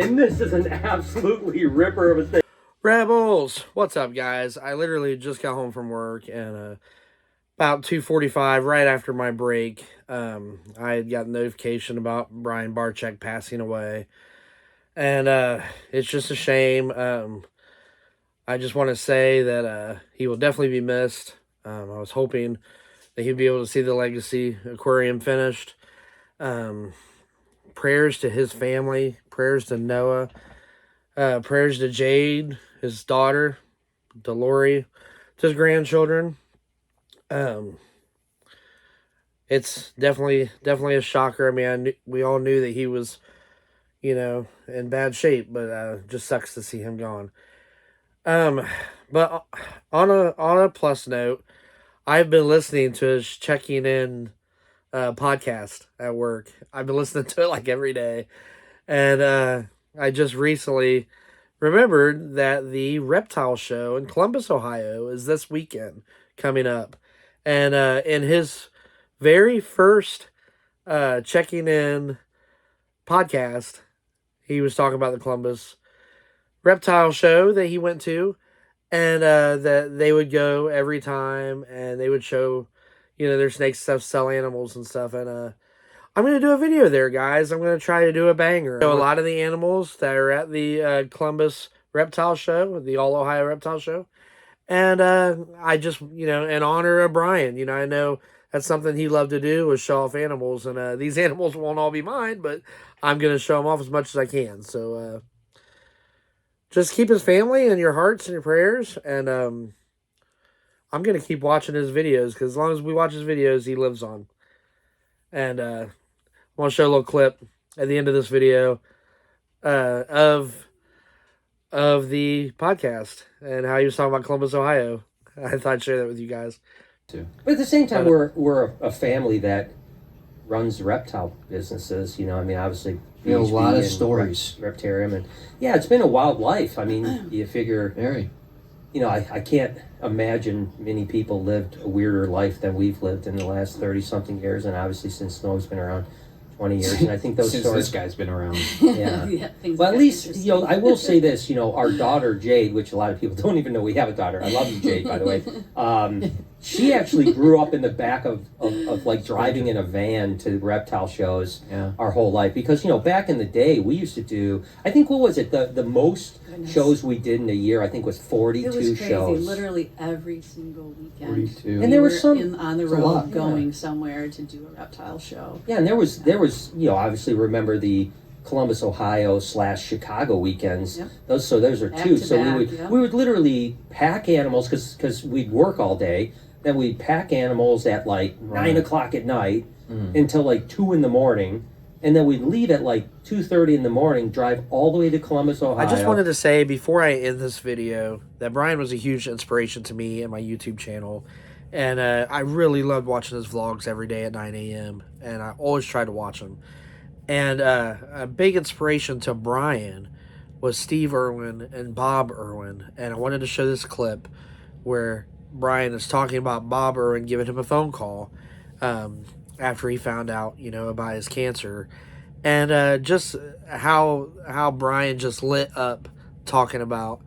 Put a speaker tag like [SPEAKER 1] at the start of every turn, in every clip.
[SPEAKER 1] And this is an absolutely ripper of a thing.
[SPEAKER 2] Rebels, what's up, guys? I literally just got home from work, and about 2:45, right after my break, I had got a notification about Brian Barczyk passing away, and it's just a shame. I just want to say that he will definitely be missed. I was hoping that he'd be able to see the Legacy Aquarium finished. Um, Prayers to his family, prayers to Noah, prayers to Jade, his daughter, to Lori, to his grandchildren. Um, it's definitely a shocker. I mean, we all knew that he was, in bad shape, but just sucks to see him gone. Um, but on a plus note, I've been listening to his checking in podcast at work. I've been listening to it like every day, and I just recently remembered that the reptile show in Columbus, Ohio, is this weekend coming up, and in his very first checking in podcast, he was talking about the Columbus reptile show that he went to, and that they would go every time, and they would show, their snake stuff, sell animals and stuff, and I'm going to do a video there, guys. I'm going to try to do a banger. So a lot of the animals that are at the Columbus Reptile Show, the All Ohio Reptile Show. And I just, in honor of Brian, I know that's something he loved to do, was show off animals. And these animals won't all be mine, but I'm going to show them off as much as I can. So just keep his family in your hearts and your prayers. And I'm going to keep watching his videos, because as long as we watch his videos, he lives on. And I want to show a little clip at the end of this video of the podcast and how he was talking about Columbus, Ohio. I thought I'd share that with you guys.
[SPEAKER 1] But at the same time, we're a family that runs reptile businesses. I mean, obviously,
[SPEAKER 3] a lot of stories.
[SPEAKER 1] Reptarium, and yeah, it's been a wild life. I mean, you figure,
[SPEAKER 3] Very.
[SPEAKER 1] I can't imagine many people lived a weirder life than we've lived in the last 30-something years, and obviously since Snow's been around 20 years, and I think those
[SPEAKER 3] Since
[SPEAKER 1] stories.
[SPEAKER 3] this guy's been around.
[SPEAKER 1] Yeah. Well, at least, I will say this, our daughter, Jade, which a lot of people don't even know we have a daughter. I love you, Jade, by the way. She actually grew up in the back of like driving in a van to reptile shows our whole life. Because, back in the day, we used to do, I think, what was it? The most shows we did in a year, I think, was 42
[SPEAKER 4] it was crazy,
[SPEAKER 1] shows.
[SPEAKER 4] Literally every single weekend.
[SPEAKER 3] 42.
[SPEAKER 1] And there was some
[SPEAKER 4] on the road going somewhere to do a reptile show.
[SPEAKER 1] Yeah, and there was obviously remember the Columbus, Ohio / Chicago weekends.
[SPEAKER 4] Yep.
[SPEAKER 1] Those are
[SPEAKER 4] Back
[SPEAKER 1] two.
[SPEAKER 4] to
[SPEAKER 1] So
[SPEAKER 4] back,
[SPEAKER 1] we would literally pack animals because we'd work all day. Then we'd pack animals at like 9 o'clock at night until like 2 in the morning. And then we'd leave at like 2:30 in the morning, drive all the way to Columbus, Ohio.
[SPEAKER 2] I just wanted to say before I end this video that Brian was a huge inspiration to me and my YouTube channel. And I really loved watching his vlogs every day at 9 a.m. And I always tried to watch them. And a big inspiration to Brian was Steve Irwin and Bob Irwin. And I wanted to show this clip where Brian is talking about Bob Irwin giving him a phone call after he found out, about his cancer. And just how Brian just lit up talking about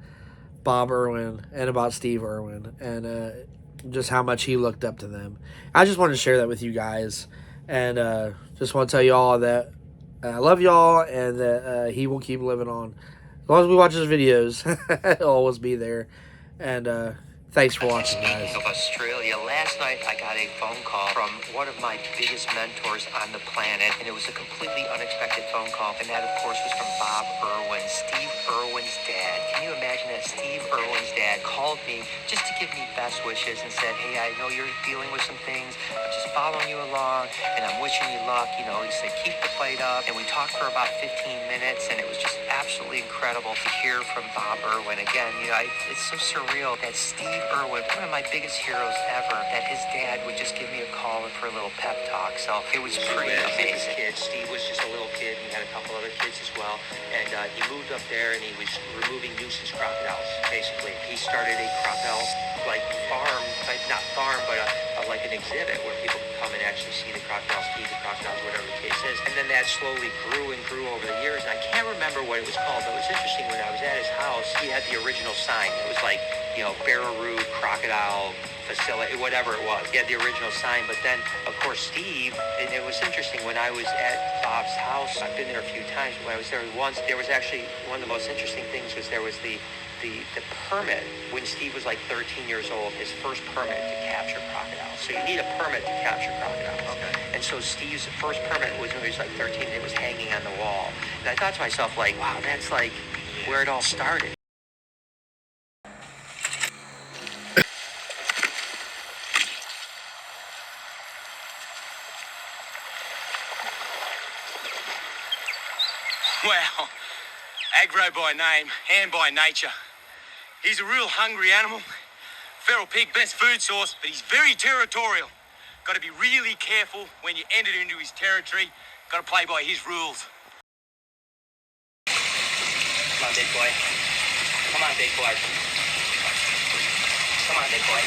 [SPEAKER 2] Bob Irwin and about Steve Irwin. And just how much he looked up to them. I just wanted to share that with you guys. And just want to tell you all that I love y'all, and that he will keep living on. As long as we watch his videos, he'll always be there. And thanks for watching, guys.
[SPEAKER 5] Speaking of Australia, last night I got a phone call from one of my biggest mentors on the planet, and it was a completely unexpected phone call, and that, of course, was from Bob Irwin, Steve Irwin's dad. Can you imagine that Steve Irwin's dad called me just to give me best wishes and said, hey, I know you're dealing with some things. I'm just following you along, and I'm wishing you luck. He said, keep the fight up. And we talked for about 15 minutes, and it was just absolutely incredible to hear from Bob Irwin. Again, it's so surreal that Steve Irwin, one of my biggest heroes ever, that his dad would just give me a call for a little pep talk. So it was pretty amazing. kids. Steve was just a little kid. He had a couple other kids as well. And he moved up there and he was removing nuisance crocodiles, basically. He started a crocodile, like, farm, not farm, but like an exhibit where people could come and actually see the crocodiles, feed the crocodiles, whatever the case is. And then that slowly grew and grew over the years. And I can't remember what it was called, but it was interesting. When I was at his house, he had the original sign. It was like, Barrowroot Crocodile Facility, whatever it was. He had the original sign, but then, of course, Steve, and it was interesting, when I was at Bob's house, I've been there a few times, when I was there once, there was actually, one of the most interesting things was there was the permit, when Steve was like 13 years old, his first permit to capture crocodiles. So you need a permit to capture crocodiles. Okay. And so Steve's first permit was when he was like 13, it was hanging on the wall. And I thought to myself, like, wow, that's like where it all started.
[SPEAKER 6] Well, aggro by name and by nature. He's a real hungry animal. Feral pig, best food source, but he's very territorial. Got to be really careful when you enter into his territory. Got to play by his rules.
[SPEAKER 5] Come on, big boy. Come on, big boy. Come on, big boy.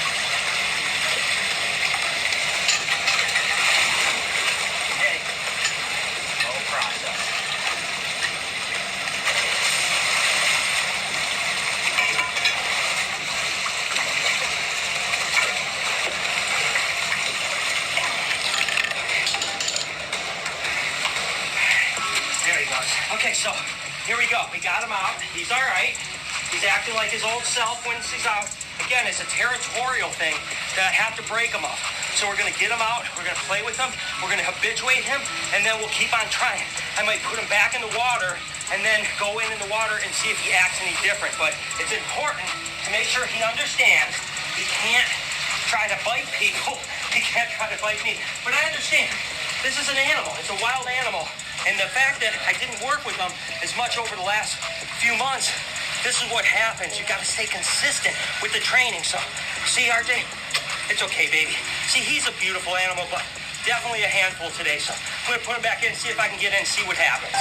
[SPEAKER 5] Hey. No process. There he goes. Okay, so here we go. We got him out. He's all right. He's acting like his old self when he's out. Again, it's a territorial thing that I have to break him up. So we're going to get him out. We're going to play with him. We're going to habituate him, and then we'll keep on trying. I might put him back in the water and then go in the water and see if he acts any different. But it's important to make sure he understands he can't try to bite people. He can't try to bite me. But I understand. This is an animal. It's a wild animal. And the fact that I didn't work with him as much over the last few months, this is what happens. You got to stay consistent with the training. So, see, RJ, it's okay, baby. See, he's a beautiful animal, but definitely a handful today. So I'm going to put him back in and see if I can get in and see what happens.